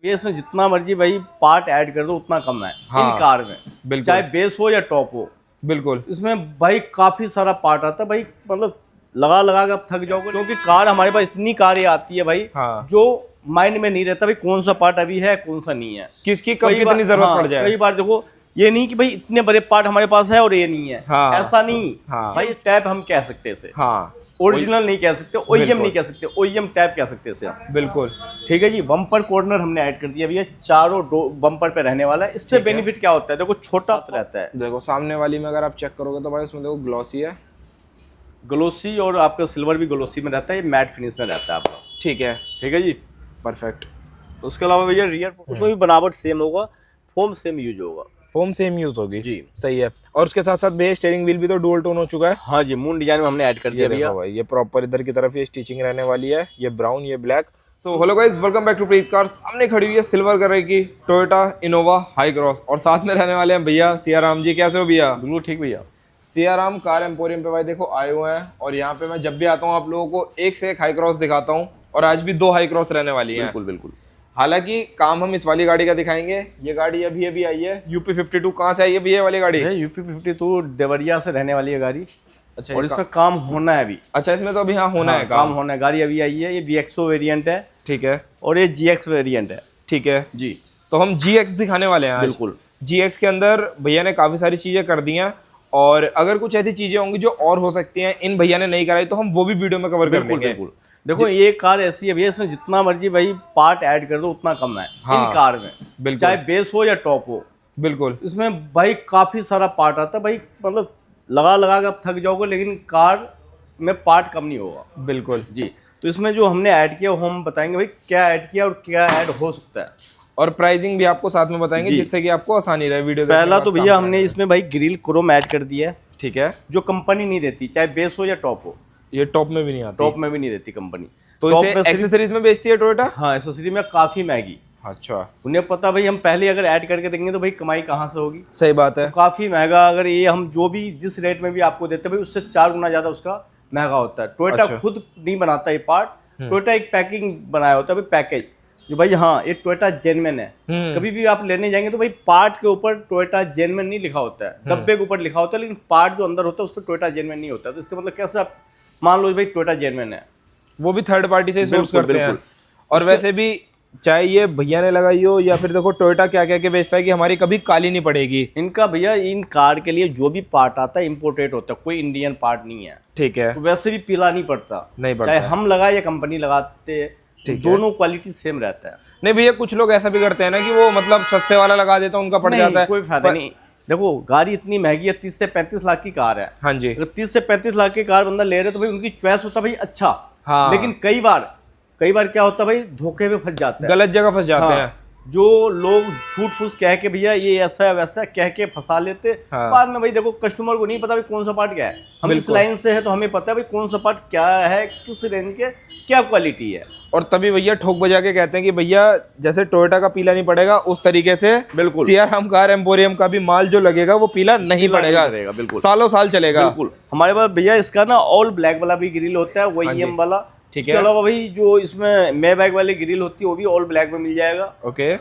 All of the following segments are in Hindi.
ये इसमें जितना मर्जी भाई पार्ट ऐड कर दो उतना कम है। हाँ, इन कार में बिल्कुल, चाहे बेस हो या टॉप हो, बिल्कुल इसमें भाई काफी सारा पार्ट आता है भाई, मतलब लगा लगा के आप थक जाओगे, क्योंकि कार हमारे पास इतनी कारें आती है भाई। हाँ, जो माइंड में नहीं रहता भाई कौन सा पार्ट अभी है कौन सा नहीं है, किसकी कब कितनी जरूरत पड़ जाए। कई बार देखो ये नहीं कि भाई इतने बड़े पार्ट हमारे पास है और ये नहीं है। हाँ, ऐसा नहीं। हाँ, भाई टैप हम कह सकते हैं इसे। हाँ, ओरिजिनल नहीं कह सकते, ओईएम नहीं कह सकते, ओईएम टैप कह सकते हैं इसे हम। बिल्कुल ठीक है जी। बम्पर कॉर्नर हमने ऐड कर दिया भैया, चारों बम्पर पे रहने वाला है। इससे बेनिफिट क्या होता है, देखो छोटा रहता है। देखो सामने वाली में अगर आप चेक करोगे तो भाई उसमें देखो ग्लॉसी है, ग्लोसी, और आपका सिल्वर भी ग्लोसी में रहता है, ये मैट फिनिश में रहता है आपका। ठीक है, ठीक है जी, परफेक्ट। उसके अलावा भैया रियर उसमें भी बनावट सेम होगा, फोम सेम यूज होगा, फोम सेम यूज होगी जी। सही है। और उसके साथ साथ भैया स्टीयरिंग व्हील भी तो डुअल टोन हो चुका है। हाँ जी, मून डिजाइन में हमने ऐड कर दिया भैया। भाई ये प्रॉपर इधर की तरफ ये स्टिचिंग रहने वाली है, ये ब्राउन ये black. So hello guys, welcome back to Preet cars. सामने खड़ी हुई है सिल्वर कलर की टोयोटा इनोवा हाई क्रॉस, और साथ में रहने वाले हैं भैया सियाराम जी। कैसे हो भैया? बिल्कुल ठीक भैया। सियाराम कार एम्पोरियम पे भाई देखो आए हुए हैं, और यहाँ पे मैं जब भी आता हूँ आप लोगों को एक से एक हाई क्रॉस दिखाता हूँ, और आज भी 2 हाई क्रॉस रहने वाली हैं। बिल्कुल बिल्कुल। हालांकि काम हम इस वाली गाड़ी का दिखाएंगे। ये गाड़ी अभी आई है यूपी 52। कहाँ से आई है भैया वाली गाड़ी? यूपी 52 देवरिया से रहने वाली है गाड़ी। अच्छा, और इसमें काम होना है अभी। अच्छा, इसमें तो अभी हाँ होना है काम होना है। गाड़ी अभी आई है, ये VXO वेरिएंट है। ठीक है, और ये GX वेरिएंट है। ठीक है जी। तो हम GX दिखाने वाले हैं आज। बिल्कुल। GX के अंदर भैया ने काफी सारी चीजें कर दी हैं, और अगर कुछ ऐसी चीजें होंगी जो और हो सकती हैं इन भैया ने नहीं कराई तो हम वो भी वीडियो में कवर कर लेंगे। बिल्कुल। देखो ये कार ऐसी है भैया, इसमें जितना मर्जी भाई पार्ट ऐड कर दो उतना कम है। हाँ, इन कार में बिल्कुल, चाहे बेस हो या टॉप हो, बिल्कुल इसमें भाई काफी सारा पार्ट आता है भाई, मतलब लगा लगा के आप थक जाओगे, लेकिन कार में पार्ट कम नहीं होगा। बिल्कुल जी। तो इसमें जो हमने ऐड किया वो हम बताएंगे भाई क्या ऐड किया और क्या ऐड हो सकता है, और प्राइसिंग भी आपको साथ में बताएंगे जिससे कि आपको आसानी रहे वीडियो। पहला तो भैया हमने इसमें भाई ग्रिल क्रोम ऐड कर दिया है। ठीक है, जो कंपनी नहीं देती, चाहे बेस हो या टॉप हो। ये टॉप में भी नहीं आती? टॉप में भी नहीं देती कंपनी। तो टॉप इसे में एक्सेसरीज में बेचती है टोयोटा? हाँ, एक्सेसरी में काफी महंगी। अच्छा, उन्हें पता भाई हम पहले अगर ऐड करके देंगे तो भाई कमाई कहाँ से होगी। सही बात है। तो काफी महंगा, अगर ये हम जो भी जिस रेट में भी आपको देते हैं भाई उससे 4 गुना ज्यादा उसका महंगा होता है। टोयोटा खुद नहीं बनाता ये पार्ट, टोयोटा एक पैकिंग बनाया होता है भाई, पैकेज जो भाई हाँ ये टोयोटा जेन्युइन है। कभी भी आप लेने जाएंगे तो भाई पार्ट के ऊपर टोयोटा जेन्युइन नहीं लिखा होता है, डब्बे के ऊपर लिखा होता है, लेकिन पार्ट जो अंदर होता है उस पर टोयोटा जेन्युइन नहीं होता। तो इसका मतलब कैसे आप मान लो भाई टोयोटा जेन्युइन है, वो भी थर्ड पार्टी से सोर्स करते हैं। और उसके... वैसे भी चाहे ये भैया ने लगाई हो या फिर देखो टोयोटा क्या क्या के बेचता है कि हमारी कभी काली नहीं पड़ेगी। इनका भैया इन कार के लिए जो भी पार्ट आता है इम्पोर्टेड होता है, कोई इंडियन पार्ट नहीं है। ठीक है, तो वैसे भी पीला नहीं पड़ता, नहीं पड़ता, चाहे हम लगाए या कंपनी लगाते, दोनों क्वालिटी सेम रहता है। नहीं भैया कुछ लोग ऐसा भी करते हैं ना कि वो मतलब सस्ते वाला लगा देता है, उनका पड़ जाता है। कोई फायदा नहीं। देखो गाड़ी इतनी महंगी है, 30 से 35 लाख की कार है। हाँ जी। अगर 30 से 35 लाख की कार बंदा ले रहे तो भाई उनकी चॉइस होता है भाई अच्छा। हाँ। लेकिन कई बार क्या होता है भाई धोखे में फंस जाता है, गलत जगह फंस जाते हैं। जो लोग झूठ फूस कह के भैया ये ऐसा है वैसा कह के फंसा लेते। हाँ। बाद में भाई देखो कस्टमर को नहीं पता भाई कौन सा पार्ट क्या है। हम इस लाइन से है तो हमें पता है भाई कौन सा पार्ट क्या है, किस रेंज के क्या क्वालिटी है। और तभी भैया ठोक बजा के कहते हैं कि भैया जैसे टोयोटा का पीला नहीं पड़ेगा उस तरीके से बिल्कुल सियाराम कार एम्पोरियम का भी माल जो लगेगा वो पीला नहीं पड़ेगा, बिल्कुल सालों साल चलेगा। बिल्कुल। हमारे पास भैया इसका ना ऑल ब्लैक वाला भी ग्रिल होता है, वो EM वाला। ठीक है। इसके अलावा भाई जो इसमें मेबैक वाली ग्रिल होती है वो भी ऑल ब्लैक में मिल जाएगा। ओके।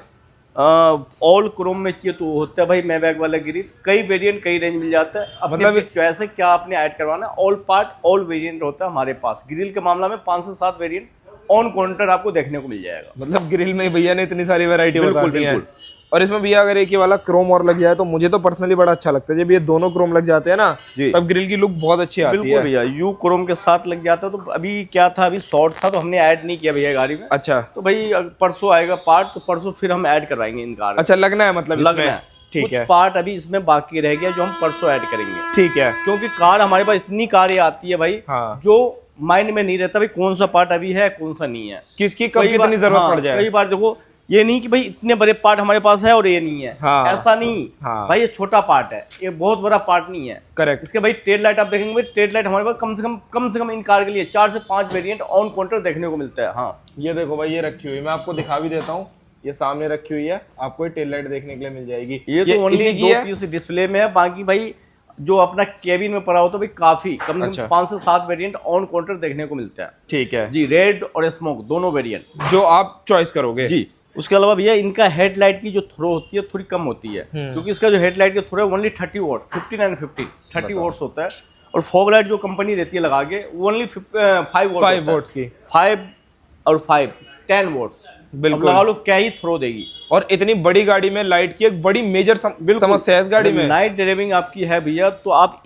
ऑल क्रोम में चाहिए तो होता है भाई मेबैक वाला ग्रिल। कई वेरिएंट कई रेंज मिल जाता है, अब मतलब चॉइस है क्या आपने ऐड करवाना। ऑल पार्ट ऑल वेरिएंट होता है हमारे पास। ग्रिल के मामला में 5 से 7 वेरिएंट ऑन काउंटर आपको देखने को मिल जाएगा। मतलब ग्रिल में भैया ने इतनी सारी वैरायटी बता दी है। बिल्कुल। और इसमें भैया अगर एक ही वाला क्रोम और लग जाए तो मुझे तो पर्सनली बड़ा अच्छा लगता है। जब ये दोनों क्रोम लग जाते हैं ना तब ग्रिल की लुक बहुत अच्छी आती है। बिल्कुल भैया, यू क्रोम के साथ लग जाता है। तो अभी क्या था, अभी शॉर्ट था तो हमने ऐड नहीं किया भैया गाड़ी में। अच्छा। तो भाई परसों आएगा पार्ट, तो परसों फिर हम ऐड करवाएंगे इन कार। अच्छा, लगना है मतलब लगना है। ठीक है। पार्ट अभी इसमें बाकी रह गया जो हम परसों ऐड करेंगे। ठीक है, क्योंकि कार हमारे पास इतनी कारें आती है भाई जो माइंड में नहीं रहता भाई कौन सा पार्ट अभी है कौन सा नहीं है, किसकी कब कितनी जरूरत पड़ जाए। कई बार देखो ये नहीं कि भाई इतने बड़े पार्ट हमारे पास है और ये नहीं है। ऐसा नहीं। भाई ये छोटा पार्ट है, ये बहुत बड़ा पार्ट नहीं है। करेक्ट। इसके भाई टेल लाइट आप देखेंगे भाई, टेल लाइट हमारे पास कम से कम इन कार के लिए 4 से 5 वेरिएंट ऑन काउंटर देखने को मिलता है। हाँ, ये देखो भाई, ये रखी हुई, मैं आपको दिखा भी देता हूँ, ये सामने रखी हुई है, आपको ये टेल लाइट देखने के लिए मिल जाएगी। ये तो ओनली 2 पीस डिस्प्ले में है, बाकी भाई जो अपना केबिन में पड़ा होता है भाई काफी कम से कम 5 से 7 वेरिएंट ऑन काउंटर देखने को मिलता है। ठीक है जी, रेड और स्मोक दोनों वेरिएंट जो आप चॉइस करोगे। जी। उसके अलावा भैया इनका हेडलाइट की जो थ्रो होती है थोड़ी कम होती है, क्योंकि इसका जो हेडलाइट का थ्रो है ओनली 30 वॉट, 15 एंड 50 30 वॉट्स होता है। और फॉग लाइट जो कंपनी देती है लगा के वो ओनली 5 वॉट्स की, 5 और 5 10 वॉट्स। बिल्कुल लगा लो क्या ही थ्रो देगी। और इतनी बड़ी गाड़ी में लाइट की एक बड़ी मेजर समस्या है इस गाड़ी में। नाइट ड्राइविंग आपकी है भैया तो आप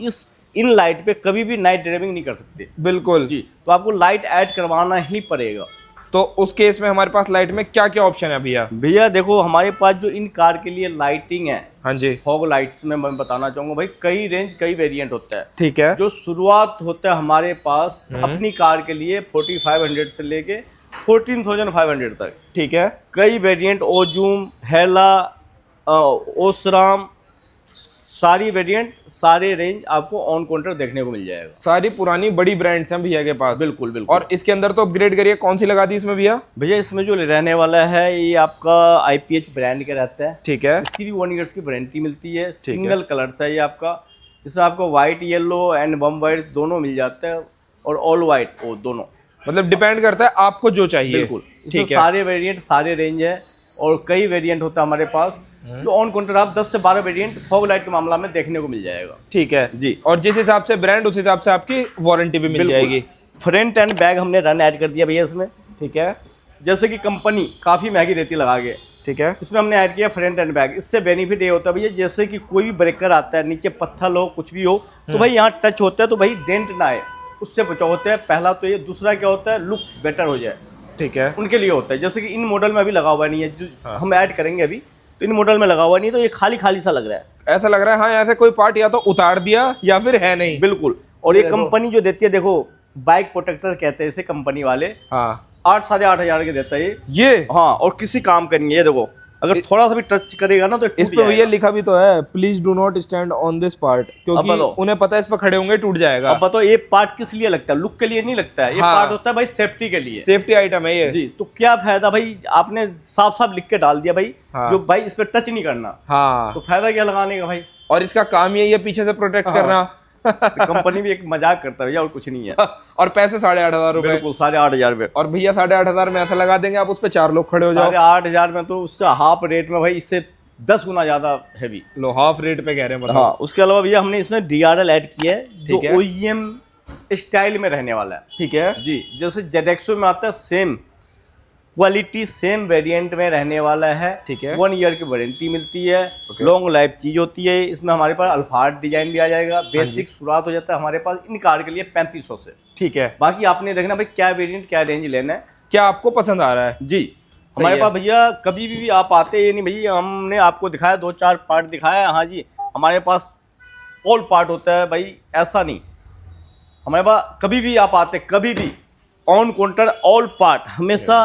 इन लाइट पे कभी भी नाइट ड्राइविंग नहीं कर सकते। बिल्कुल जी, तो आपको लाइट ऐड करवाना ही पड़ेगा। तो उस केस में हमारे पास लाइट में क्या क्या ऑप्शन है भैया? भैया देखो हमारे पास जो इन कार के लिए लाइटिंग है, हाँ जी, फॉग लाइट्स में मैं बताना चाहूंगा भाई कई रेंज कई वेरिएंट होता है। ठीक है। जो शुरुआत होता है हमारे पास अपनी कार के लिए 4500 से लेके 14500 तक। ठीक है। कई वेरिएंट, ओजूम, हेला, ओसराम, सारी वेरिएंट सारे रेंज आपको ऑन काउंटर देखने को मिल जाएगा। सारी पुरानी बड़ी ब्रांड्स हैं भैया के पास। बिल्कुल बिल्कुल। और इसके अंदर तो अपग्रेड करिए, कौन सी लगा दी इसमें भैया? भैया इसमें जो रहने वाला है ये आपका IPH ब्रांड का रहता है। ठीक है। इसकी भी 1 ईयर्स की वारंटी मिलती है। सिंगल कलर्स है ये आपका, इसमें आपको white, yellow and bomb white दोनों मिल जाता है और ऑल व्हाइट वो दोनों, मतलब डिपेंड करता है आपको जो चाहिए। बिल्कुल। इसमें सारे वेरिएंट सारे रेंज है और कई वेरिएंट होता है हमारे पास जो ऑन काउंटर आप 10 से 12 वेरिएंट फॉग लाइट के मामला में देखने को मिल जाएगा। ठीक है जी। और जिस हिसाब से ब्रांड उस हिसाब से आपकी वारंटी भी मिल जाएगी। फ्रंट एंड बैग हमने रन ऐड कर दिया भैया इसमें। ठीक है। जैसे कि कंपनी काफी महंगी देती है लगा के, ठीक है, इसमें हमने ऐड किया फ्रंट एंड बैग। इससे बेनिफिट ये होता है भैया जैसे कि कोई भी ब्रेकर आता है, नीचे पत्थर हो कुछ भी हो तो भाई यहाँ टच होता है तो भाई डेंट ना आए, उससे बचाव होता है। पहला तो ये, दूसरा क्या होता है लुक बेटर हो जाए। ठीक है। उनके लिए होता है। जैसे कि इन मॉडल में अभी लगा हुआ नहीं है, जो हम ऐड करेंगे अभी, तो इन मॉडल में लगा हुआ नहीं, तो ये खाली खाली सा लग रहा है। ऐसा लग रहा है हाँ ऐसे कोई पार्ट या तो उतार दिया या फिर है नहीं। बिल्कुल। और ये कंपनी जो देती है देखो, बाइक प्रोटेक्टर कहते हैं इसे कंपनी वाले, हाँ 8 साढ़े 8 हजार के देता है ये। हाँ, और किसी काम का नहीं है। देखो अगर थोड़ा सा भी टच करेगा ना तो इस पे भैया लिखा भी तो है, please do not stand on this part, क्योंकि उन्हें पता है इस पर खड़े होंगे टूट जाएगा। अब बताओ ये पार्ट किस लिए लगता है? लुक के लिए नहीं लगता है, ये पार्ट होता है भाई सेफ्टी के लिए, सेफ्टी आइटम है ये। जी। तो क्या फायदा भाई, आपने साफ साफ लिख के डाल दिया भाई जो भाई इस पे टच नहीं करना, हाँ तो फायदा क्या लगाने का भाई। और इसका काम यही है पीछे से प्रोटेक्ट करना। तो कंपनी भी एक मजाक करता है भैया और कुछ नहीं है। और पैसे 8,500 रुपए। बिल्कुल 8,500 रुपए। और भैया 8,500 में ऐसा लगा देंगे आप उस पे 4 लोग खड़े हो जाओ। 8,500 में तो उससे हाफ रेट में भाई, इससे 10 गुना ज्यादा हैवी। लो हाफ रेट पे कह रहे हैं मतलब। हाँ, उसके अलावा भैया हमने इसमें DRL ऐड किया है जो OEM स्टाइल में रहने वाला है। ठीक है जी। जैसे ZXO में आता है सेम क्वालिटी सेम वेरिएंट में रहने वाला है। ठीक है। 1 ईयर की वारंटी मिलती है। लॉन्ग लाइफ चीज होती है। इसमें हमारे पास अल्फार्ड डिजाइन भी आ जाएगा। बेसिक शुरुआत हो जाता है हमारे पास इन कार के लिए 3500 से। ठीक है। बाकी आपने देखना भाई क्या वेरिएंट क्या रेंज लेना है, क्या आपको पसंद आ रहा है। जी। हमारे पास भैया कभी भी आप आते ये नहीं भैया, हमने आपको दिखाया 2-4 पार्ट दिखाया, हाँ जी हमारे पास ऑल पार्ट होता है भाई, ऐसा नहीं। हमारे पास कभी भी आप आते, कभी भी ऑन काउंटर ऑल पार्ट, हमेशा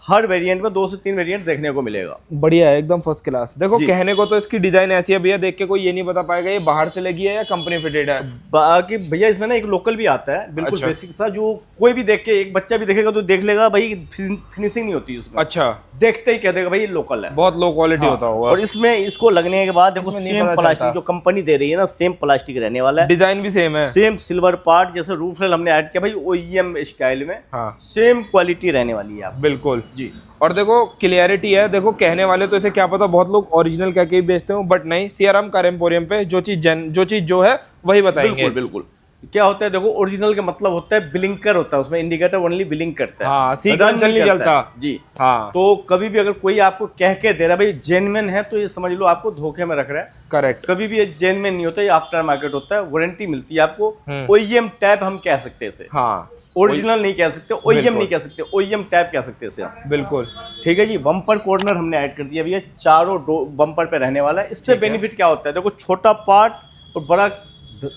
हर वेरिएंट में 2 से 3 वेरिएंट देखने को मिलेगा। बढ़िया है एकदम फर्स्ट क्लास। देखो कहने को तो इसकी डिजाइन ऐसी है भैया, देख के कोई ये नहीं बता पाएगा ये बाहर से लगी है या कंपनी फिटेड है। बाकी भैया इसमें ना एक लोकल भी आता है बिल्कुल। अच्छा। बेसिक सा जो कोई भी देख के, एक बच्चा भी देखेगा तो देख लेगा भाई फिनिशिंग नहीं होती उसमें। अच्छा। देखते ही कह देगा भाई ये लोकल है, बहुत लो क्वालिटी होता होगा। और इसमें इसको लगने के बाद देखो सेम प्लास्टिक जो कंपनी दे रही है ना, सेम प्लास्टिक रहने वाला है। डिजाइन भी सेम है, सेम सिल्वर पार्ट। जैसे रूफ रेल हमने ऐड किया भाई OEM स्टाइल में, सेम क्वालिटी रहने वाली है। बिल्कुल जी। और देखो क्लियरिटी है। देखो कहने वाले तो इसे क्या पता बहुत लोग ओरिजिनल कह के बेचते हो, बट नहीं, सियाराम कार एम्पोरियम पे जो चीज जो है वही बताएंगे। बिल्कुल बिल्कुल। क्या होता है देखो, ओरिजिनल का मतलब होता है ब्लिंकर होता है उसमें, इंडिकेटर ओनली ब्लिंक करता है। हाँ, सीक्वेंस नहीं चलता। जी हाँ। तो कभी भी अगर कोई आपको कह के दे रहा है भाई जेन्युइन है, तो ये समझ लो आपको धोखे में रख रहा है। करेक्ट। कभी भी ये जेन्युइन नहीं होता, ये आफ्टर मार्केट होता है। वारंटी मिलती है आपको। OEM टैब हम कह सकते हैं इसे। हाँ, ओरिजिनल नहीं कह सकते, OEM नहीं कह सकते, OEM टैब कह सकते हैं इसे आप। बिल्कुल ठीक है जी। बम्पर कॉर्नर हमने ऐड कर दिया भैया, चारों बम्पर पे रहने वाला है। इससे बेनिफिट क्या होता है देखो, छोटा पार्ट और बड़ा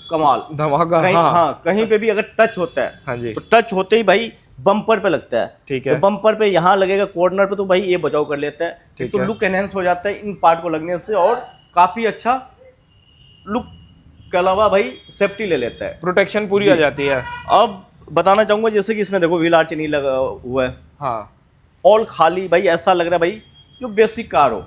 कमाल धमाका। हाँ, कहीं पे भी अगर टच होता है, हाँ जी, तो टच होते ही भाई बम्पर पे लगता है। ठीक है। तो बम्पर पे यहाँ लगेगा कॉर्नर पे, तो भाई ये बचाव कर लेता है। तो लुक एनहेंस हो जाता है इन पार्ट को लगने से, और काफी अच्छा लुक के अलावा भाई सेफ्टी ले लेता है, प्रोटेक्शन पूरी आ जाती है। अब बताना चाहूंगा जैसे कि इसमें देखो व्हील आर्च नहीं लगा हुआ है। हाँ, ऑल खाली भाई, ऐसा लग रहा है भाई जो बेसिक कार हो।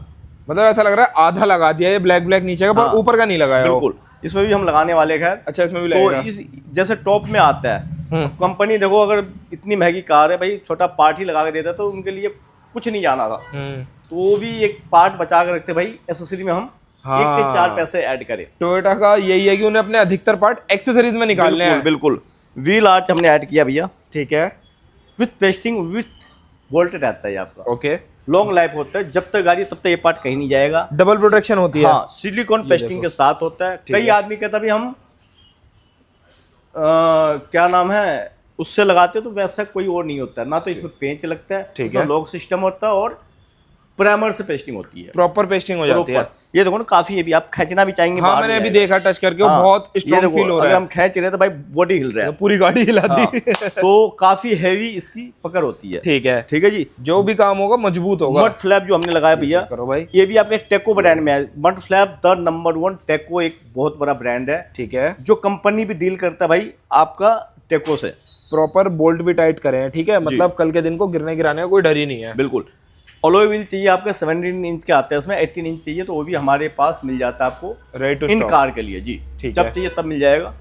मतलब ऐसा लग रहा है आधा लगा दिया ये ब्लैक नीचे का, पर ऊपर का नहीं लगाया। बिल्कुल। इसमें भी हम लगाने वाले खैर। अच्छा, इसमें भी लगेगा। तो जैसे टॉप में आता है, कंपनी देखो अगर इतनी महंगी कार है भाई, छोटा पार्ट ही लगा के देता तो उनके लिए कुछ नहीं जाना था। तो भी एक पार्ट बचा कर रखते भाई, एसेसरी में हम हाँ। 1 के 4 पैसे ऐड करें। टोयोटा का यही है कि उन्हें अपने अधिकतर पार्ट एक्सेसरीज में निकालने हैं। बिल्कुल। व्हील आर्च हमने ऐड किया भैया, ठीक है, विथ पेस्टिंग विथ बोल्टेड आता है आपका। ओके, लॉन्ग लाइफ होता है, जब तक गाड़ी तब तक ये पार्ट कहीं नहीं जाएगा। डबल प्रोटेक्शन होती है। हाँ, सिलिकॉन पेस्टिंग के साथ होता है। कई आदमी कहता भी हम क्या नाम है उससे लगाते, तो वैसा कोई और नहीं होता है ना, तो इसमें पेंच लगता है, ठीक इसमें है। लॉक सिस्टम होता है और प्राइमर से पेस्टिंग होती है, प्रॉपर पेस्टिंग हो जाती है। ये देखो ना, काफी ये भी आप खींचना भी चाहेंगे। हाँ, बाहर मैंने नहीं अभी आएगा। देखा टच करके, वो हाँ, बहुत ये स्ट्रॉन्ग देखो, फील हो अगर रहा है। हम खींच रहे हैं तो भाई बॉडी हिल रहा है, पूरी गाड़ी हिला दी। हाँ, तो काफी हैवी इसकी पकड़ होती है। ठीक है, ठीक है जी। जो भी काम होगा मजबूत होगा। मड फ्लैप जो हमने लगाया भैया, करो भाई, ये भी आपके टेको ब्रांड में है। मड फ्लैप द नंबर 1, टेको एक बहुत बड़ा ब्रांड है, ठीक है, जो कंपनी भी डील करता है भाई आपका टेको से। प्रॉपर बोल्ट भी टाइट करे हैं, ठीक है, मतलब कल के दिन को गिरने गिराने का कोई डर ही नहीं है। बिल्कुल। अलॉय व्हील चाहिए आपके 17 इंच के आते हैं, इसमें 18 इंच चाहिए तो वो भी हमारे पास मिल जाता है आपको right to in stock. Car के लिए जी। ठीक जब है। चाहिए तब मिल जाएगा।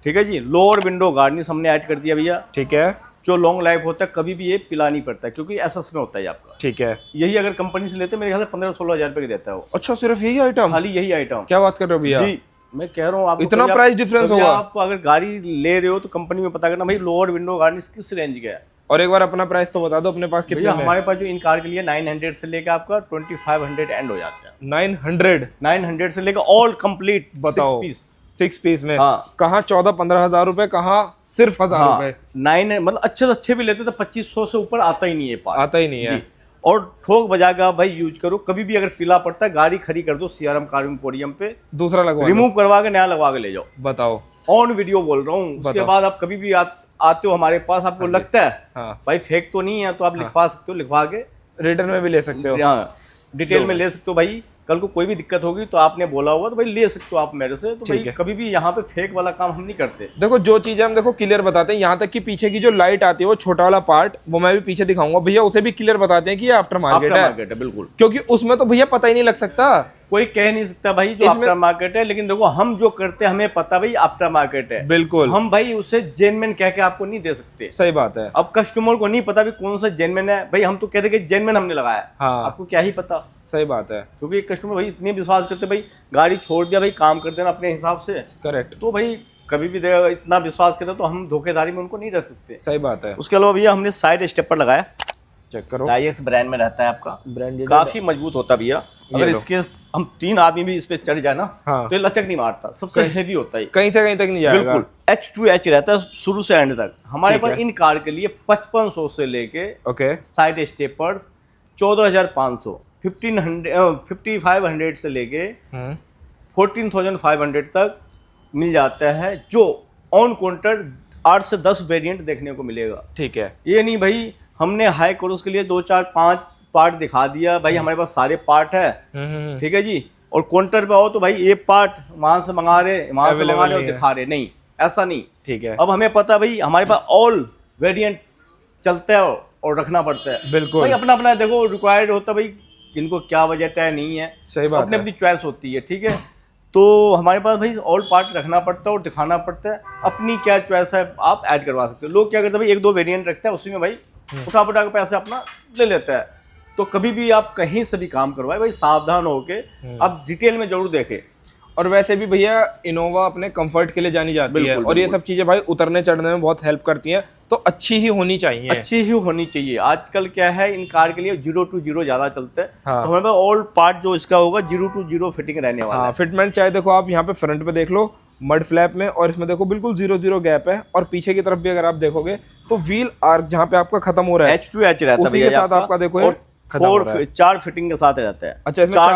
ठीक है जी। लोअर विंडो गार्निश हमने ऐड कर दिया भैया, ठीक है, जो लॉन्ग लाइफ होता है, कभी भी ये पिला नहीं पड़ता है, क्योंकि एसएस में होता है ये आपका। ठीक है। यही अगर कंपनी से लेते हैं मेरे ख्याल से 15-16 हजार रुपए का देता है वो, अच्छा, सिर्फ यही आइटम? खाली यही आइटम। क्या बात कर रहे हो भैया? जी, मैं कह रहा हूँ आपको, इतना कभी प्राइस डिफरेंस कभी होगा? आप अगर गाड़ी ले रहे हो तो कंपनी में पता करना भाई लोअर विंडो गार्निश किस रेंज का है। और एक बार अपना प्राइस तो बता दो, अपने पास कितने भैया में? हमारे पास जो इन कार के लिए 900 से लेकर आपका 2500 एंड हो जाता है। 900? 900 से लेकर ऑल कंप्लीट बताओ, 6 पीस। 6 पीस में? हाँ। कहाँ 14-15 हजार रुपए, कहाँ सिर्फ 1000 हाँ, रुपए? 9 मतलब अच्छे से अच्छे भी लेते तो 2500 से ऊपर आता ही नहीं है पार्ट। आता ही नहीं है। जी। और ठोक बजा के आप भाई यूज करो, कभी भी अगर पीला पड़ता है गाड़ी खड़ी कर दो सीआरएम कार पोडियम पे, दूसरा लगवा लो। रिमूव करवा के नया लगवा के ले जाओ। बताओ, ऑन वीडियो बोल रहा हूँ। उसके बाद आप कभी भी आते हो हमारे पास, आपको लगता है हाँ, भाई फेक तो नहीं है, तो आप लिखवा सकते हो, लिखवा के रिटर्न में भी ले सकते हो। हाँ, डिटेल में ले सकते हो भाई। कल को कोई भी दिक्कत होगी तो आपने बोला होगा तो भाई ले सकते हो आप मेरे से। तो भाई कभी भी यहाँ पे फेक वाला काम हम नहीं करते। देखो, जो चीजें हम देखो क्लियर बताते हैं, यहाँ तक कि पीछे की जो लाइट आती है वो छोटा वाला पार्ट, वो मैं भी पीछे दिखाऊंगा भैया, उसे भी क्लियर बताते हैं कि ये आफ्टर मार्केट है। बिल्कुल, क्योंकि उसमें तो भैया पता ही नहीं लग सकता, कोई कह नहीं सकता भाई जो आफ्टर मार्केट है, लेकिन देखो हम जो करते हैं हमें पता भाई आफ्टर मार्केट है। बिल्कुल, हम भाई उसे जेन्युइन कह के आपको नहीं दे सकते। सही बात है। अब कस्टमर को नहीं पता भी कौन सा जेन्युइन है, भाई हम तो कहते कि जेन्युइन हमने लगाया, हाँ, आपको क्या ही पता। सही बात है, क्योंकि कस्टमर भाई इतने विश्वास करते भाई, गाड़ी छोड़ दिया भाई, काम कर देना अपने हिसाब से। करेक्ट। तो भाई कभी भी इतना विश्वास करते तो हम धोखेधारी में उनको नहीं रख सकते। सही बात है। उसके अलावा भैया हमने साइड स्टेपर लगाया, चेक करो, डाइएक्स ब्रांड में रहता है आपका, ब्रांड काफी मजबूत होता है भैया। अगर इसके हम 3 आदमी भी इस पे चढ़ जाए ना, हाँ, तो ये लचक नहीं मारता, सबसे हेवी होता है, कहीं से कहीं तक नहीं जाएगा। बिल्कुल H2H रहता है शुरू से एंड तक। हमारे पास इन कार के लिए 5500 से लेके ओके, साइड स्टेपर्स 14500, 5500 से लेके 14500 तक मिल जाता है, जो ऑन काउंटर 8 से 10 वेरिएंट देखने को मिलेगा। ठीक है। ये नहीं भाई हमने हाई क्रूज के लिए 2 4 5 पार्ट दिखा दिया भाई, हमारे पास सारे पार्ट है। ठीक है जी। और काउंटर पे आओ तो भाई ये पार्ट वहां से मंगा रहे, वहां से मंगा रहे और दिखा रहे, नहीं ऐसा नहीं। ठीक है। अब हमें पता भाई हमारे पास ऑल वेरिएंट चलता है और रखना पड़ता है। बिल्कुल भाई अपना अपना देखो रिक्वायर्ड होता है भाई, किनको क्या बजट है नहीं है, सही बात अपनी है। अपनी चॉइस होती है। ठीक है, तो हमारे पास भाई ऑल पार्ट रखना पड़ता है और दिखाना पड़ता है, अपनी क्या चॉइस है आप ऐड करवा सकते हो। लोग क्या करते हैं भाई 1-2 वेरिएंट रखते हैं, उसी में भाई उठा पुठा के पैसे अपना ले लेता है। तो कभी भी आप कहीं से भी काम करवाए भाई सावधान होके आप डिटेल में जरूर देखें। और वैसे भी भैया इनोवा अपने कंफर्ट के लिए जानी जाती है, और ये सब चीजें भाई उतरने चढ़ने में बहुत हेल्प करती हैं, तो अच्छी ही होनी चाहिए। अच्छी ही होनी चाहिए। आजकल क्या है इन कार के लिए 0 to 0 ज्यादा चलता है। हाँ। तो हमारे पास ऑल पार्ट जो इसका होगा 0 to 0 फिटिंग रहने वाला है। फिटमेंट चाहे देखो आप यहाँ पे फ्रंट पे देख लो मड फ्लैप में, और इसमें देखो बिल्कुल 0-0 गैप है, और पीछे की तरफ भी अगर आप देखोगे तो व्हील आर्क जहाँ पे आपका खत्म हो रहा है H2H रहता है उसी के साथ आपका देखो और 4 फिटिंग के साथ रहता है। अच्छा, इसमें 4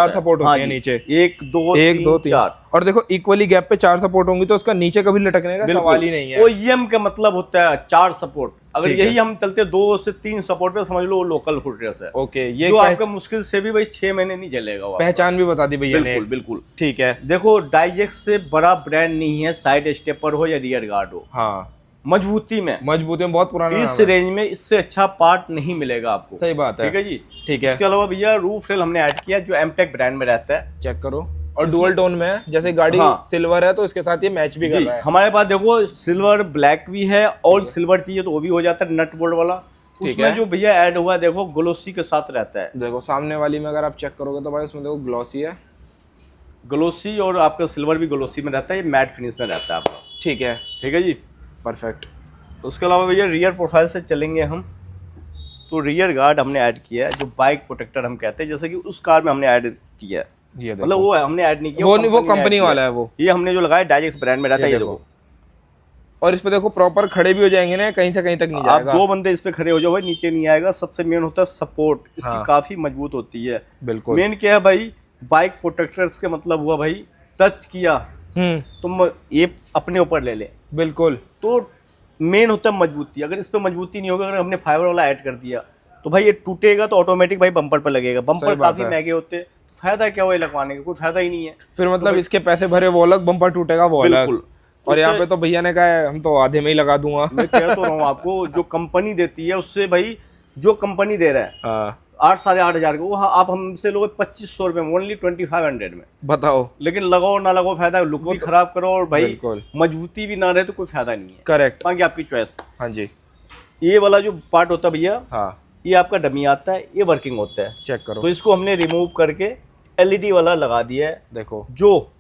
सपोर्ट होते हैं नीचे, 1 2 3 4। और देखो इक्वली गैप पे 4 सपोर्ट होंगी तो उसका नीचे कभी लटकने का सवाल ही नहीं है। OEM का मतलब होता है 4 सपोर्ट। अगर यही हम चलते 2 से 3 सपोर्ट पे, समझ लो लोकल फुट रेस है। ओके, ये जो आपका मुश्किल से भी भाई 6 महीने नहीं चलेगा। पहचान भी बता दी भैया ने। बिल्कुल बिल्कुल। ठीक है। देखो डाइजेक्स से बड़ा ब्रांड नहीं है, साइड स्टेपर हो या रियर गार्ड हो, हाँ, मजबूती में बहुत पुराना इस रेंज में इससे अच्छा पार्ट नहीं मिलेगा आपको। सही बात है। ठीक है जी। ठीक है। इसके अलावा भैया रूफ रेल हमने ऐड किया जो एमटेक ब्रांड में रहता है। चेक करो, और डुअल टोन में है, जैसे गाड़ी सिल्वर है तो इसके साथ ये मैच भी कर रहा है। हमारे पास देखो सिल्वर ब्लैक भी है, और सिल्वर चाहिए तो वो भी हो जाता है नट बोल्ट वाला। उसमें जो भैया ऐड हुआ है देखो ग्लोसी के साथ रहता है। देखो सामने वाली में अगर आप चेक करोगे तो भाई उसमें देखो ग्लॉसी है, ग्लोसी, और आपका सिल्वर भी ग्लोसी में रहता है, ये मैट फिनिश में रहता है आपका। ठीक है जी, परफेक्ट। उसके अलावा भैया रियर प्रोफाइल से चलेंगे हम, तो रियर गार्ड हमने ऐड किया है, जो बाइक प्रोटेक्टर हम कहते हैं, जैसे कि उस कार में हमने ऐड किया है। ये मतलब वो है, हमने ऐड नहीं किया, वो कंपनी वाला है वो। ये हमने जो लगाया डाइजेक्स ब्रांड में रहता है, ये देखो। और इस पे देखो प्रॉपर खड़े भी हो जाएंगे ना, कहीं से कहीं तक नहीं जाएगा। आप 2 बंदे इस पे खड़े हो जाओ भाई, नीचे नहीं आएगा। सबसे मेन होता है सपोर्ट, इसकी काफी मजबूत होती है। बिल्कुल। मेन क्या है भाई, बाइक प्रोटेक्टर्स के मतलब हुआ भाई, टच किया तुम ये अपने ऊपर ले ले, बिल्कुल। तो मेन होता है मजबूती। अगर इस पे मजबूती नहीं होगा, अगर हमने फाइबर वाला ऐड कर दिया तो भाई ये टूटेगा तो ऑटोमेटिक भाई बम्पर पे लगेगा। बम्पर काफी महंगे होते हैं, फायदा क्या हुआ ये लगवाने का, कोई फायदा ही नहीं है। फिर मतलब तो इसके पैसे भरे वो अलग, बम्पर टूटेगा वो अलग। और यहाँ पे तो भैया ने कहा है हम तो आधे में ही लगा दूंगा। मैं कह तो रहा हूँ आपको, जो कंपनी देती है उससे भाई, जो कंपनी दे रहा है 8 साढ़े 8 हजार का, वो आप हमसे लोगे 2500 रुपए में, ओनली 2500 में। बताओ। लेकिन लगाओ ना लगाओ फायदा, लुक भी खराब करो और भाई मजबूती भी ना रहे तो कोई फायदा नहीं है। करेक्ट। बाकी आपकी चॉइस। हाँ जी। ये वाला जो पार्ट होता है भैया, हाँ, ये आपका डमी आता है, ये वर्किंग होता है। चेक करो। तो इसको हमने रिमूव करके एलईडी वाला लगा दिया है। देखो, जो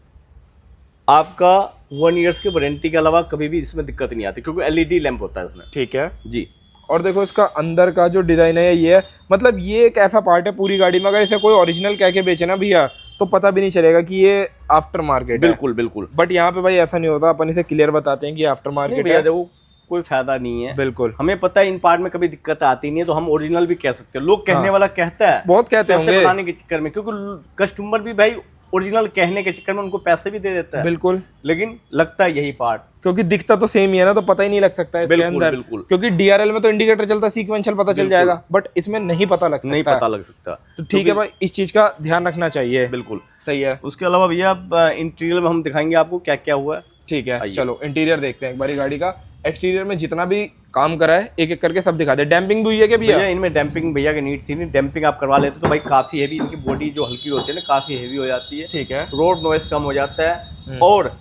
आपका 1 ईयर्स की वारंटी के अलावा कभी भी इसमें दिक्कत नहीं आती, क्योंकि एलईडी लैंप होता है इसमें। ठीक है जी। और देखो इसका अंदर का जो डिजाइन है ये है, मतलब ये एक ऐसा पार्ट है पूरी गाड़ी में, अगर इसे कोई ओरिजिनल कह के बेचे ना भैया तो पता भी नहीं चलेगा कि ये आफ्टर मार्केट है। बिल्कुल बिल्कुल। बट यहाँ पे भाई ऐसा नहीं होता, अपन इसे क्लियर बताते हैं कि आफ्टर मार्केट है। देखो कोई फायदा नहीं है। बिल्कुल। हमें पता है इन पार्ट में कभी दिक्कत आती नहीं है, तो हम ओरिजिनल भी कह सकते हैं। लोग कहने वाला कहता है, बहुत कहते हैं पैसे बनाने के चक्कर में, क्योंकि कस्टमर भी भाई ओरिजिनल कहने के चक्कर में उनको पैसे भी दे देता है। बिल्कुल। लेकिन लगता है यही पार्ट, क्योंकि दिखता तो सेम ही है ना, तो पता ही नहीं लग सकता है इसके अंदर। बिल्कुल। क्योंकि डीआरएल में तो इंडिकेटर चलता, सीक्वेंशियल पता चल जाएगा, बट इसमें नहीं पता लग सकता। नहीं पता लग सकता। तो ठीक है भाई, इस चीज का ध्यान रखना चाहिए। बिल्कुल सही है। उसके अलावा भैया इंटीरियर में हम दिखाएंगे आपको क्या क्या हुआ है। ठीक है, चलो इंटीरियर देखते हैं एक बारी गाड़ी का। एक्सटीरियर में जितना भी काम करा है एक एक करके सब दिखा दे। डैम्पिंग भी हुई है क्या भैया? इनमें डैम्पिंग भैया की नीड थी नहीं, डैम्पिंग आप करवा लेते तो भाई काफी हेवी, इनकी बॉडी जो हल्की होती है ना काफी हेवी हो जाती है। ठीक है। रोड नॉइस कम हो जाता है, और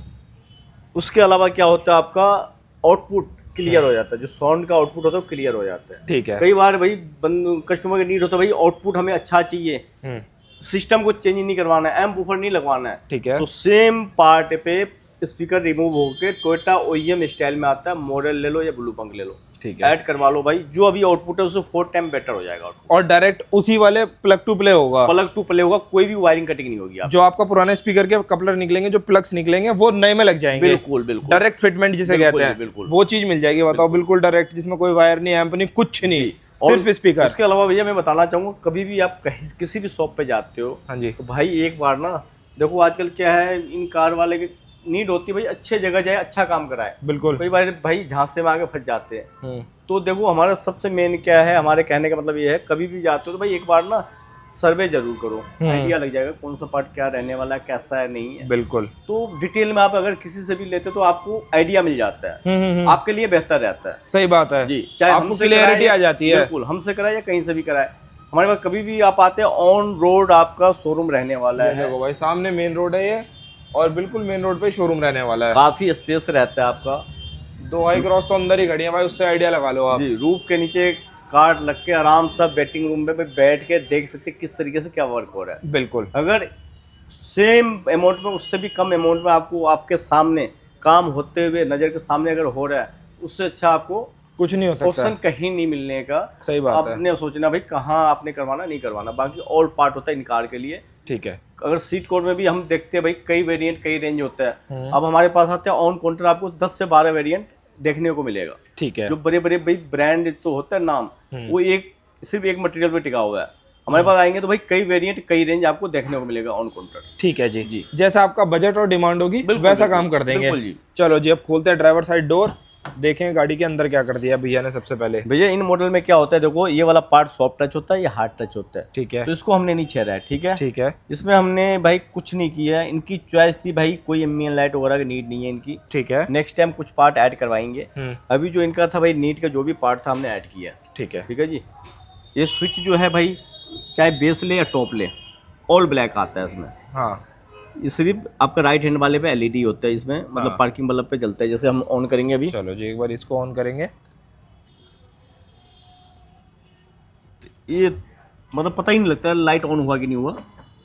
उसके अलावा क्या होता है आपका आउटपुट क्लियर हो जाता है, जो साउंड का आउटपुट होता है वो क्लियर हो जाता है। ठीक है। कई बार भाई कस्टमर की नीड होता है भाई आउटपुट हमें अच्छा चाहिए, सिस्टम को चेंज नहीं करवाना है, एम्प बूफर नहीं लगवाना है। ठीक है। तो सेम पार्ट पे स्पीकर रिमूव होके टोयोटा ओईएम स्टाइल में आता है, मॉडल ले लो या ब्लू पंख ले लो, ठीक है, ऐड करवा लो भाई। जो अभी आउटपुट है उससे 4 टाइम बेटर हो जाएगा, और डायरेक्ट उसी वाले प्लग टू प्ले होगा। प्लग टू प्ले होगा, कोई भी वायरिंग कटिंग नहीं होगी। जो आपका पुराने स्पीकर के कपलर निकलेंगे, जो प्लग्स निकलेंगे वो नए में लग जाएंगे। बिल्कुल बिल्कुल। डायरेक्ट फिटमेंट जिसे कहते हैं, वो चीज मिल जाएगी। बताओ, बिल्कुल डायरेक्ट, जिसमें कोई वायर नहीं, एम्प नहीं, कुछ नहीं, सिर्फ स्पीकर। उसके अलावा भैया मैं बताना चाहूंगा, कभी भी आप कहीं किसी भी शॉप पे जाते हो, हाँ जी, तो भाई एक बार ना देखो, आजकल क्या है, इन कार वाले की नीड होती है भाई अच्छे जगह जाए, अच्छा काम कराए। बिल्कुल। कई बार भाई झांसे में आके फंस जाते हैं। तो देखो हमारा सबसे मेन क्या है, हमारे कहने का मतलब ये है, कभी भी जाते हो तो भाई एक बार ना सर्वे जरूर करो, आइडिया लग जाएगा कौन सा पार्ट क्या रहने वाला है, कैसा है, नहीं है। बिल्कुल। तो डिटेल में आप अगर किसी से भी लेते हो तो आपको आइडिया मिल जाता है, आपके लिए बेहतर रहता है। सही बात है जी, चाहे आपको क्लियरिटी आ जाती है। बिल्कुल, हमसे कराए या कहीं से भी कराए, हमारे पास कभी भी आप आते हैं, ऑन रोड आपका शोरूम रहने वाला है। देखो भाई, सामने मेन रोड है ये, और बिल्कुल मेन रोड पे शोरूम रहने वाला है। काफी स्पेस रहता है आपका। 2 हाई क्रॉस तो अंदर ही खड़ी है भाई, उससे आइडिया लगा लो आप। जी, रूफ के नीचे कार्ड लग के आराम से वेटिंग रूम में बैठ के देख सकते हैं किस तरीके से क्या वर्क हो रहा है। बिल्कुल। अगर सेम अमाउंट में, उससे भी कम अमाउंट में आपको आपके सामने काम होते हुए नजर के सामने अगर हो रहा है, उससे अच्छा आपको कुछ नहीं हो सकता, ऑप्शन कहीं नहीं मिलने का। सही बात है। आपने सोचना भाई कहाँ आपने करवाना, नहीं करवाना, बाकी ऑल पार्ट होता है इन कार के लिए। ठीक है। अगर सीट कोड में भी हम देखते हैं भाई कई वेरिएंट, कई रेंज होता है। अब हमारे पास आते हैं ऑन काउंटर, आपको 10 से 12 वेरिएंट देखने को मिलेगा। ठीक है। जो बड़े बड़े भाई ब्रांड तो होता है नाम, वो सिर्फ एक मटेरियल पे टिका हुआ है। हमारे पास आएंगे तो भाई कई वेरिएंट, कई रेंज आपको देखने को मिलेगा ऑन काउंटर। ठीक है जी, जैसा आपका बजट और डिमांड होगी वैसा काम कर देंगे। जी। चलो जी, अब खोलते हैं ड्राइवर साइड डोर, देखें गाड़ी के अंदर क्या कर दिया भैया ने। सबसे पहले भैया इन मॉडल में क्या होता है, देखो ये वाला पार्ट सॉफ्ट टच होता है, ये हार्ड टच होता है। ठीक है। तो इसको हमने नहीं छेड़ा है। ठीक है। ठीक है। इसमें हमने भाई कुछ नहीं किया है, इनकी चॉइस थी भाई, कोई एम्बिएंट लाइट वगैरह की नीड नहीं है इनकी। ठीक है। नेक्स्ट टाइम कुछ पार्ट ऐड करवाएंगे। अभी जो इनका था भाई नीट का जो भी पार्ट था हमने ऐड किया। ठीक है। ठीक है जी। ये स्विच जो है भाई, चाहे बेस ले या टॉप ले, ऑल ब्लैक आता है इसमें। हाँ, ये सिर्फ आपका राइट हैंड वाले पे एलईडी होता है इसमें, मतलब पार्किंग बल्ब पे जलता है। जैसे हम ऑन करेंगे अभी, चलो जी एक बार इसको ऑन करेंगे। ये मतलब पता ही नहीं लगता लाइट ऑन हुआ कि नहीं हुआ।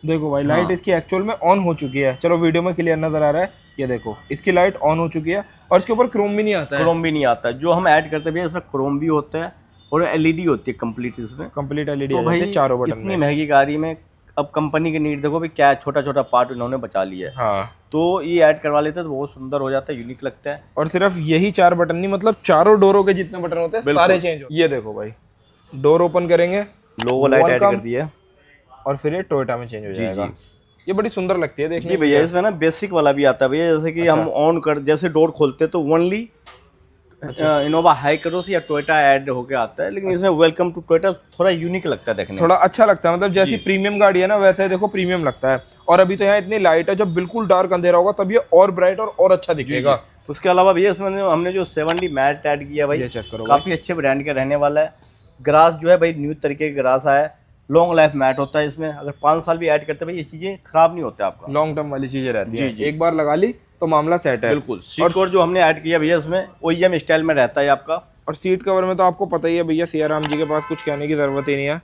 देखो भाई लाइट इसकी एक्चुअल में ऑन हो चुकी है, चलो वीडियो में क्लियर नजर आ रहा है, ये देखो इसकी लाइट ऑन हो चुकी है और इसके ऊपर क्रोम भी नहीं आता है। क्रोम भी नहीं आता, जो हम ऐड करते हैं इसमें क्रोम भी होता है और एलईडी होती है कंप्लीट इसमें, कंप्लीट एलईडी तो भाई चारों बटन इतनी महंगी गाड़ी में अब कंपनी की नीड देखो भाई क्या छोटा छोटा पार्ट इन्होंने बचा लिया है। हाँ तो ये ऐड करवा लेते हैं तो बहुत सुंदर हो जाता है, यूनिक लगता है। और सिर्फ यही 4 बटन नहीं, मतलब चारों डोरों के जितने बटन होते हैं सारे चेंज हो। ये देखो भाई डोर ओपन करेंगे, लोगो लाइट ऐड कर दी है और फिर ये टोयोटा में चेंज हो जाएगा। ये बड़ी सुंदर लगती है देखने जी भैया। इसमें ना बेसिक वाला भी आता है भैया, जैसे कि हम ऑन कर जैसे डोर खोलते हैं तो ओनली इनोवा हाई क्रॉस या टोयोटा ऐड होके आता है, लेकिन इसमें वेलकम टू टोयोटा थोड़ा यूनिक लगता है देखने में, थोड़ा अच्छा लगता है, मतलब जैसी प्रीमियम गाड़ी है ना वैसे देखो प्रीमियम लगता है। और अभी तो यहाँ इतनी लाइट है, जब बिल्कुल डार्क अंधेरा होगा तब ये और ब्राइट और अच्छा दिखेगा। उसके अलावा भैया इसमें हमने जो 7D मैट ऐड किया भाई, ये चेक करो काफी अच्छे ब्रांड का रहने वाला है। ग्रास जो है भाई न्यू तरीके का ग्रास आया है, लॉन्ग लाइफ मैट होता है इसमें, अगर 5 साल भी ऐड करते हैं भाई ये चीजें खराब नहीं होता आपका, लॉन्ग टर्म वाली चीजें रहती है, एक बार लगा ली तो मामला सेट है। बिल्कुल। सीट कवर जो हमने ऐड किया भैया इसमें OEM स्टाइल में रहता है आपका, और सीट कवर में तो आपको पता ही है भैया सियाराम जी के पास कुछ कहने की जरूरत ही नहीं है।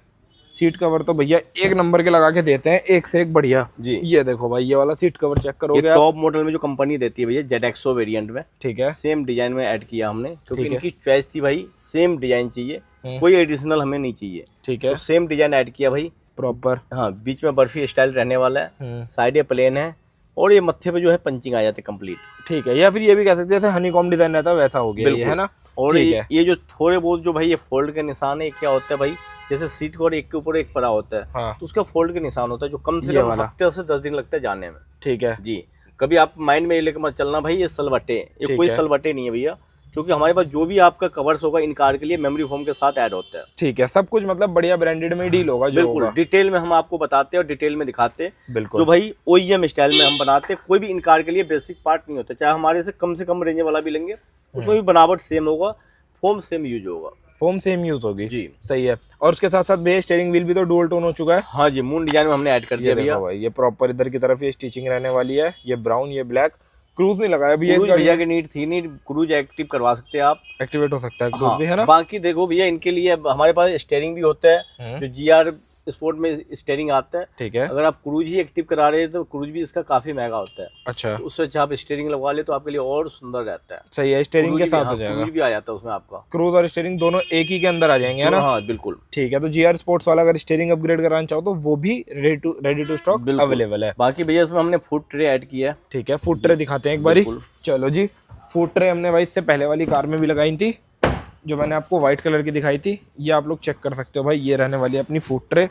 सीट कवर तो भैया एक नंबर के लगा के देते हैं, एक से एक बढ़िया जी। ये देखो भाई ये वाला सीट कवर चेक करोगे, टॉप मॉडल में जो कंपनी देती है भैया ZXO वेरिएंट में, ठीक है, सेम डिजाइन में ऐड किया हमने, क्योंकि इनकी चॉइस थी भाई सेम डिजाइन चाहिए, कोई एडिशनल हमें नहीं चाहिए, ठीक है, तो सेम डिजाइन ऐड किया भाई प्रॉपर। हाँ, बीच में बर्फी स्टाइल रहने वाला है, साइड प्लेन है और ये मत्थे पे जो है पंचिंग आ जाती है कंप्लीट, ठीक है, या फिर ये भी कह सकते हैं जैसे हनीकॉम डिजाइन रहता है वैसा हो गया ये, है ना। और ये जो थोड़े बहुत जो भाई ये फोल्ड के निशान है, क्या होता है भाई जैसे सीट कवर एक के ऊपर एक पड़ा होता है, हाँ। तो उसका फोल्ड के निशान होता है जो कम से कम हफ्ते से 10 दिन लगता है जाने में, ठीक है जी। कभी आप माइंड में ये लेकर मत चलना भाई ये सलवटे, ये कोई सलवटे नहीं है भैया, क्योंकि हमारे पास जो भी आपका कवर्स होगा इन कार के लिए मेमोरी फोम के साथ ऐड होता है, ठीक है, सब कुछ मतलब बढ़िया ब्रांडेड में डील होगा जो बिल्कुल। डिटेल में हम आपको बताते हैं और डिटेल में दिखाते हैं, बिल्कुल जो भाई OEM स्टाइल में हम बनाते हैं। कोई भी इन कार के लिए बेसिक पार्ट नहीं होता, चाहे हमारे से कम रेंज वाला भी लेंगे उसमें भी बनावट सेम होगा, फोम सेम यूज होगा, फोम सेम यूज होगी जी, सही है। और उसके साथ साथ भैया स्टीयरिंग व्हील भी तो डुअल टोन हो चुका है। हाँ जी, मून डिजाइन में हमने ऐड कर दिया भैया भाई, ये प्रॉपर इधर की तरफ ये स्टिचिंग रहने वाली है, ये ब्राउन ये ब्लैक। क्रूज नहीं लगाया भैया, भैया की नीड थी नहीं, क्रूज एक्टिव करवा सकते हैं आप, एक्टिवेट हो सकता है क्रूज भी, है ना। बाकी देखो भैया इनके लिए हमारे पास स्टीयरिंग भी होता है, जो GR स्पोर्ट में स्टीयरिंग आता है, ठीक है। अगर आप क्रूज ही एक्टिव करा रहे हैं तो क्रूज भी इसका काफी महंगा होता है, अच्छा, तो उससे अच्छा आप स्टीयरिंग लगवा ले तो आपके लिए और सुंदर रहता है। सही है, स्टीयरिंग के साथ हो जाएगा, क्रूज भी आ जाता है उसमें आपका, क्रूज और स्टीयरिंग दोनों एक ही के अंदर आ जाएंगे, है ना। हाँ बिल्कुल, ठीक है। तो GR स्पोर्ट्स वाला अगर स्टीयरिंग अपग्रेड कराना चाहो तो वो भी रेडी टू स्टॉक अवेलेबल है। बाकी भैया इसमें हमने फुट ट्रे ऐड किया है, ठीक है, फुट ट्रे दिखाते हैं एक बारी। चलो जी, फुट ट्रे हमने भाई इससे पहले वाली कार में भी लगाई थी, जो मैंने आपको व्हाइट कलर की दिखाई थी, ये आप लोग चेक कर सकते हो भाई। ये रहने वाली है अपनी फुट ट्रे,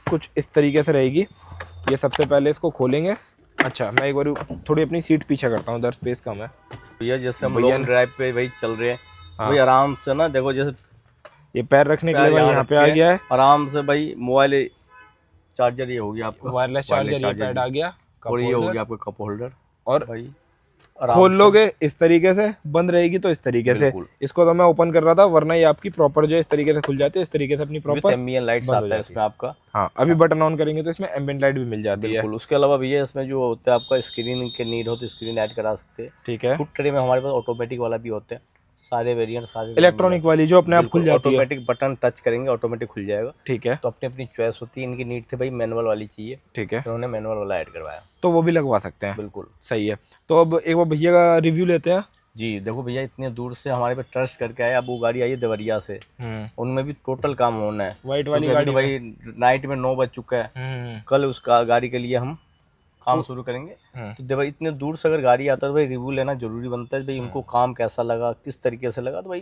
कुछ इस तरीके से रहेगी। ये सबसे पहले इसको खोलेंगे। अच्छा, मैं एक बार थोड़ी अपनी सीट पीछे करता हूँ, उधर स्पेस कम है भैया। जैसे हम लॉन्ग ड्राइव पे भाई चल रहे हैं भाई, आराम से ना देखो, जैसे ये पैर रखने के लिए यहाँ पे आ गया है, आराम से भाई मोबाइल चार्जर ये हो गया आपका, वायरलेस चार्जर, ये पैड आ गया, और ये हो गया आपका कप होल्डर, और भाई खोल लोगे इस तरीके से, बंद रहेगी तो इस तरीके से। इसको तो मैं ओपन कर रहा था, वरना ये आपकी प्रॉपर जो इस तरीके से खुल जाती है, इस तरीके से अपनी प्रॉपर एम्बिएंट लाइट्स आता है इसमें आपका। हाँ, अभी बटन ऑन करेंगे तो इसमें एम्बिएंट लाइट भी मिल जाती है। उसके अलावा भैया इसमें जो होता है आपका स्क्रीन के नीड हो तो स्क्रीन ऐड करा सकते हैं, ठीक है। फुट ट्रे में हमारे पास ऑटोमेटिक वाला भी होता है, सारे वेरिएंट, सारे इलेक्ट्रॉनिक वाली जो अपने आप खुल जाती है, ऑटोमेटिक बटन टच करेंगे ऑटोमेटिक खुल जाएगा, ठीक है। तो अपनी अपनी चॉइस होती है। इनकी नीड थी भाई मैनुअल वाली चाहिए, ठीक है, उन्होंने मैनुअल वाला ऐड करवाया, तो वो भी लगवा सकते हैं, बिल्कुल सही है। तो अब एक बार भैया का रिव्यू लेते हैं जी। देखो भैया, इतने दूर से हमारे पे ट्रस्ट करके आए, अब वो गाड़ी आई है देवरिया से, उनमें भी टोटल काम होना है, व्हाइट वाली गाड़ी भाई नाइट में 9 बज चुका है, कल उस गाड़ी के लिए हम काम शुरू करेंगे। तो देखो इतने दूर से अगर गाड़ी आता है तो भाई रिव्यू लेना जरूरी बनता है, भाई उनको काम कैसा लगा, किस तरीके से लगा, तो भाई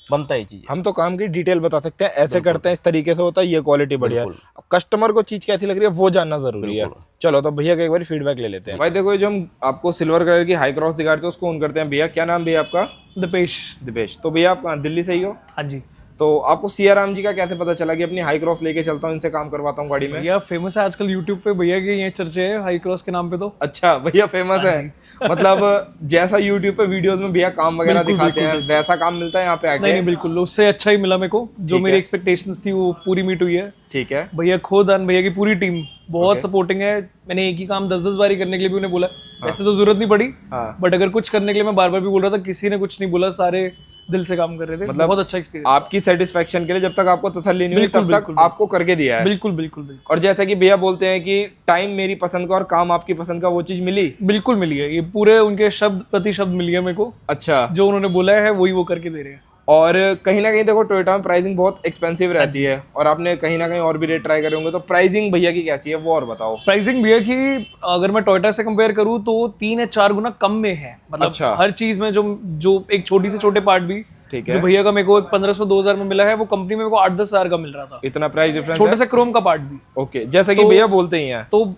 बनता है चीज। हम तो काम की डिटेल बता सकते हैं, ऐसे करते हैं, इस तरीके से होता है, ये क्वालिटी बढ़िया है। कस्टमर को चीज कैसी लग रही है वो जानना जरूरी है। चलो तो भैया का एक बार फीडबैक ले लेते हैं। भाई देखो, जो हम आपको सिल्वर कलर की हाई क्रॉस दिखा रहे थे उसको ऑन करते हैं। भैया क्या नाम भैया आपका? दिपेश। तो भैया आप दिल्ली से ही हो? हाँ जी। तो आपको सियाराम जी का कैसे पता चला कि अपनी हाई क्रॉस लेके चलता हूँ, इनसे काम करवाता हूँ गाड़ी में? भैया फेमस है आजकल यूट्यूब पे, भैया के ये चर्चे है हाई क्रॉस के नाम पे। तो अच्छा, भैया फेमस है मतलब जैसा यूट्यूब पे वीडियोस में भैया काम वगैरह दिखाते हैं वैसा काम मिलता है यहाँ पे आके? नहीं बिल्कुल, उससे अच्छा ही मिला मेरे को, जो मेरी एक्सपेक्टेशंस थी वो पूरी मीट हुई है। ठीक है भैया खुद भैया की पूरी टीम बहुत सपोर्टिंग है। मैंने एक ही काम 10-10 बारी करने के लिए भी उन्हें बोला, वैसे तो जरूरत नहीं पड़ी, बट अगर कुछ करने के लिए मैं बार बार भी बोल रहा था, किसी ने कुछ नहीं बोला, सारे दिल से काम कर रहे थे, मतलब बहुत अच्छा एक्सपीरियंस। आपकी सेटिस्फेक्शन के लिए जब तक आपको तसल्ली नहीं हुई बिल्कुल, तब तक बिल्कुल, आपको करके दिया है। बिल्कुल बिल्कुल बिल्कुल और जैसा कि भैया बोलते हैं कि टाइम मेरी पसंद का और काम आपकी पसंद का, वो चीज मिली। बिल्कुल मिली है, ये पूरे उनके शब्द प्रति शब्द मिली है मेरे को, अच्छा। जो उन्होंने बोला है वही वो करके दे रहे हैं। और कहीं ना कहीं देखो टोयोटा में प्राइसिंग बहुत एक्सपेंसिव रहती है, और आपने कहीं ना कहीं और भी रेट ट्राई करे होंगे, तो प्राइसिंग भैया की कैसी है वो और बताओ। प्राइसिंग भी है कि अगर मैं टोयोटा से कंपेयर करूँ तो 3 या 4 गुना कम में है, मतलब अच्छा। हर चीज में जो एक छोटी से छोटे पार्ट भी, ठीक है, जो भैया का मेरे को 1500-2000 में मिला है, वो कंपनी में मेरे को 8-10 हजार का मिल रहा था। इतना प्राइस डिफरेंस छोटे से क्रोम का पार्ट भी। ओके, जैसा कि भैया बोलते ही हैं। तो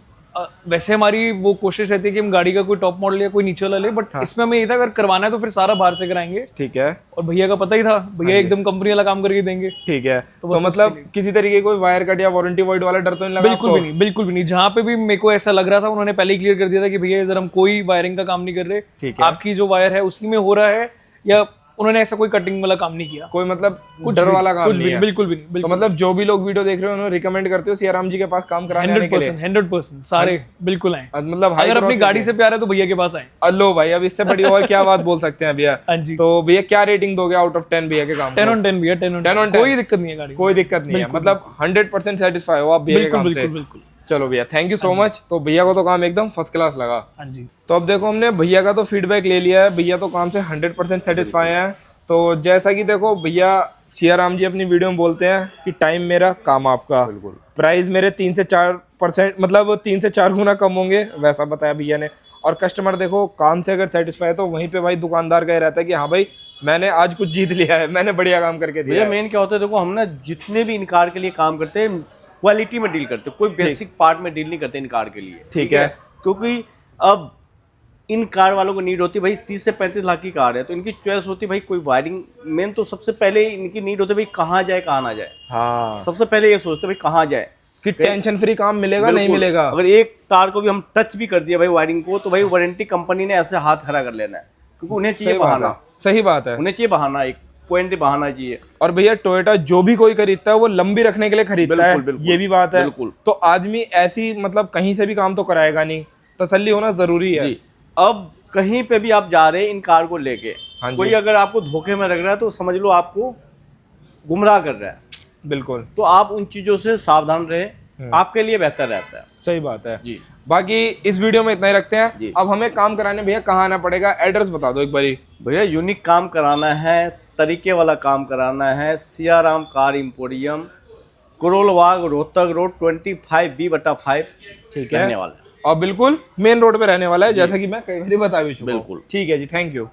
वैसे हमारी वो कोशिश रहती है कि हम गाड़ी का कोई टॉप मॉडल या कोई नीचे वाला ले, बट इसमें हमें ये था अगर करवाना है तो फिर सारा बाहर से कराएंगे। ठीक है। और भैया का पता ही था, भैया एकदम कंपनी वाला काम करके देंगे। ठीक है, तो मतलब किसी तरीके कोई वायर कट या वारंटी वॉइड वाला डर तो नहीं लगा? बिल्कुल भी नहीं, बिल्कुल भी नहीं। जहाँ पे भी मेरे को ऐसा लग रहा था उन्होंने पहले ही क्लियर कर दिया था कि भैया इधर हम कोई वायरिंग का काम नहीं कर रहे, ठीक है, आपकी जो वायर है उसी में हो रहा है, या उन्होंने ऐसा कोई कटिंग वाला काम नहीं किया, कोई मतलब डर वाला काम नहीं है। बिल्कुल भी नहीं। तो मतलब जो भी लोग वीडियो देख रहे हो उन्हें रिकमेंड करते हो सियाराम जी के पास काम कराने आने के लिए? 100% सारे बिल्कुल आए। मतलब अगर अपनी गाड़ी से प्यार है तो भैया के पास आए। अल्लो भाई, अब इससे बड़ी और क्या बात बोल सकते हैं भैया। हाँ जी। तो भैया क्या रेटिंग दोगे आउट ऑफ 10 भैया के काम? 10 on 10 भैया, 10 on 10, कोई दिक्कत नहीं है गाड़ी, कोई दिक्कत नहीं है, मतलब 100% सेटिस्फाई हो आप भैया के काम से? बिल्कुल। चलो भैया, थैंक यू सो मच। तो भैया को तो काम एकदम फर्स्ट क्लास लगा। हाँ जी। तो अब देखो हमने भैया का तो फीडबैक ले लिया है, भैया तो काम से 100% सेटिस्फाई है। तो जैसा कि देखो भैया सियाराम जी अपनी वीडियो में बोलते हैं कि टाइम मेरा काम आपका, बिल्कुल प्राइस मेरे 3 से 4% मतलब 3 से 4 गुना कम होंगे, वैसा बताया भैया ने। और कस्टमर देखो काम से अगर सेटिस्फाई है तो वहीं पे भाई दुकानदार का ही रहता है कि हाँ भाई मैंने आज कुछ जीत लिया है, मैंने बढ़िया काम करके दिया भैया है। मेन क्या होता है, देखो हम ना जितने भी इन कार के लिए काम करते हैं क्वालिटी में डील करते हैं, कोई बेसिक पार्ट में डील नहीं करते इन कार के लिए। ठीक है, क्योंकि अब इन कार वालों को नीड होती है भाई 30 से 35 लाख की कार है, तो इनकी चॉइस होती है भाई कोई वायरिंग, मेन तो सबसे पहले इनकी नीड होती है भाई कहाँ जाए कहाँ ना जाए। हाँ, सबसे पहले ये सोचते हैं भाई कहाँ जाए, कि टेंशन फ्री काम मिलेगा नहीं मिलेगा। अगर एक तार को भी हम टच भी कर दिया भाई वायरिंग को, तो भाई वारंटी कंपनी ने ऐसे हाथ खड़ा कर लेना है, क्योंकि उन्हें चाहिए बहाना। सही बात है, उन्हें चाहिए बहाना, एक पॉइंट बहाना चाहिए। और भैया टोयोटा जो भी कोई खरीदता है वो लंबी रखने के लिए खरीदता है, ये भी बात है। बिल्कुल। तो आदमी ऐसी मतलब कहीं से भी काम तो कराएगा नहीं, तसल्ली होना जरूरी है। अब कहीं पे भी आप जा रहे हैं इन कार को लेके, कोई अगर आपको धोखे में रख रहा है तो समझ लो आपको गुमराह कर रहा है। बिल्कुल, तो आप उन चीजों से सावधान रहे, आपके लिए बेहतर रहता है। सही बात है जी। बाकी इस वीडियो में इतना ही रखते हैं। अब हमें काम कराने भैया कहाँ आना पड़ेगा, एड्रेस बता दो एक बारी। भैया यूनिक काम कराना है, तरीके वाला काम कराना है, Siyaram car emporium, Karol Bagh Rohtak road 25B/5। ठीक है, रहने वाला है और बिल्कुल मेन रोड पे रहने वाला है, जैसा कि मैं कई बार बता भी चुका हूं। बिल्कुल। ठीक है जी, थैंक यू।